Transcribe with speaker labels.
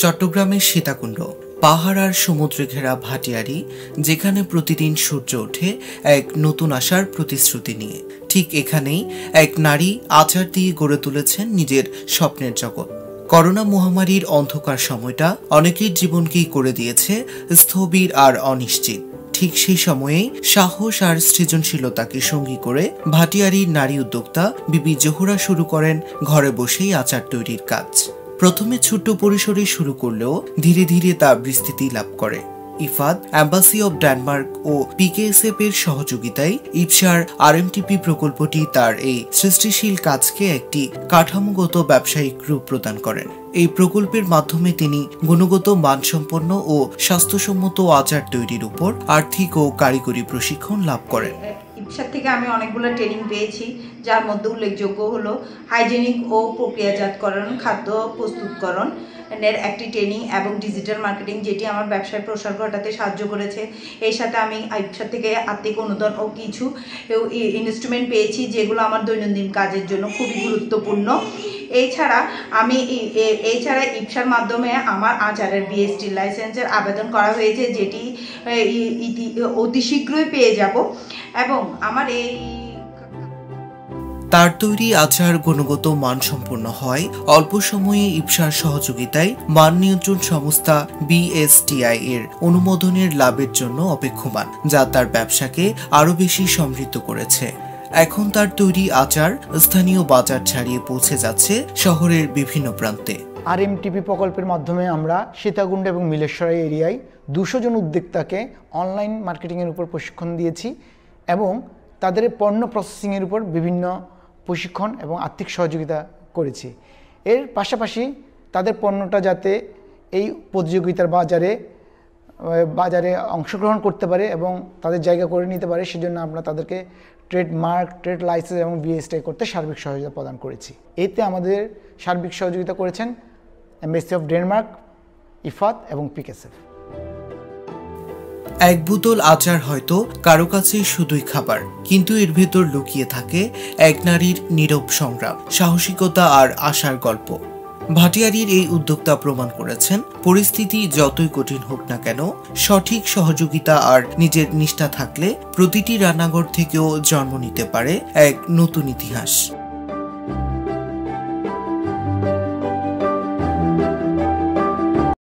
Speaker 1: চট্টগ্রামের সীতাকুণ্ড পাহাড় আর সমুদ্রে ঘেরা ভাটিয়ারি, যেখানে প্রতিদিন সূর্য ওঠে এক নতুন আশার প্রতিশ্রুতি নিয়ে। ঠিক এখানেই এক নারী আচার দিয়ে গড়ে তুলেছেন নিজের স্বপ্নের জগৎ। করোনা মহামারীর অন্ধকার সময়টা অনেকের জীবনকেই করে দিয়েছে স্থবির আর অনিশ্চিত। ঠিক সেই সময়েই সাহস আর সৃজনশীলতাকে সঙ্গী করে ভাটিয়ারির নারী উদ্যোক্তা বিবি জোহরা শুরু করেন ঘরে বসেই আচার তৈরির কাজ। প্রথমে ছোট্ট পরিসরে শুরু করলেও ধীরে ধীরে তা বিস্তৃতি লাভ করে। ইফাদ, এম্বাসি অব ডেনমার্ক ও পিকেএসএফ এর সহযোগিতায় ইপসার আরএমটিপি প্রকল্পটি তার এই সৃষ্টিশীল কাজকে একটি কাঠামোগত ব্যবসায়িক রূপ প্রদান করেন। এই প্রকল্পের মাধ্যমে তিনি গুণগত মানসম্পন্ন ও স্বাস্থ্যসম্মত আচার তৈরির উপর আর্থিক ও কারিগরি প্রশিক্ষণ লাভ করেন।
Speaker 2: ইপসার থেকে আমি অনেকগুলো ট্রেনিং পেয়েছি, যার মধ্যে উল্লেখযোগ্য হলো হাইজেনিক ও প্রক্রিয়াজাতকরণ, খাদ্য প্রস্তুতকরণ এর একটি ট্রেনিং এবং ডিজিটাল মার্কেটিং, যেটি আমার ব্যবসায় প্রসার ঘটাতে সাহায্য করেছে। এর সাথে আমি ইপসার থেকে আর্থিক অনুদান ও কিছু ইনস্ট্রুমেন্ট পেয়েছি, যেগুলো আমার দৈনন্দিন কাজের জন্য খুবই গুরুত্বপূর্ণ। এছাড়া ইপসার মাধ্যমে আমার আচারের বিএসটি লাইসেন্সের আবেদন করা হয়েছে, যেটি অতি শীঘ্রই পেয়ে যাব। এবং আমার
Speaker 1: তার তৈরি আচার গুণগত মানসম্পন্ন হয় অল্প সময়ে ইপসার সহযোগিতায় মান নিয়ন্ত্রণ সংস্থা বিএসটিআই এর অনুমোদনের লাভের জন্য অপেক্ষমান, যা তার ব্যবসাকে আরও বেশি সমৃদ্ধ করেছে। এখন তার তৈরি আচার স্থানীয় বাজার ছাড়িয়ে পৌঁছে যাচ্ছে শহরের বিভিন্ন প্রান্তে।
Speaker 3: আরএমটিপি প্রকল্পের মাধ্যমে আমরা সীতাকুণ্ড এবং মিলেশ্বরাই এরিয়ায় 200 জন উদ্যোক্তাকে অনলাইন মার্কেটিংয়ের উপর প্রশিক্ষণ দিয়েছি এবং তাদের পণ্য প্রসেসিংয়ের উপর বিভিন্ন প্রশিক্ষণ এবং আর্থিক সহযোগিতা করেছি। এর পাশাপাশি তাদের পণ্যটা যাতে এই প্রতিযোগিতার বাজারে অংশগ্রহণ করতে পারে এবং তাদের জায়গা করে নিতে পারে, সেজন্য আমরা তাদেরকে ট্রেডমার্ক, ট্রেড লাইসেন্স এবং বিএসটি করতে সার্বিক সহযোগিতা প্রদান করেছি। এতে আমাদের সার্বিক সহযোগিতা করেছেন এম্বাসি অফ ডেনমার্ক, ইফাদ এবং পিকেএসএফ।
Speaker 1: এক বোতল আচার হয়তো কারো কাছে শুধুই খাবার, কিন্তু এর ভেতর লুকিয়ে থাকে এক নারীর নীরব সংগ্রাম, সাহসিকতা আর আশার গল্প। ভাটিয়ারির এই উদ্যোক্তা প্রমাণ করেছেন, পরিস্থিতি যতই কঠিন হোক না কেন, সঠিক সহযোগিতা আর নিজের নিষ্ঠা থাকলে প্রতিটি রান্নাঘর থেকেও জন্ম নিতে পারে এক নতুন ইতিহাস।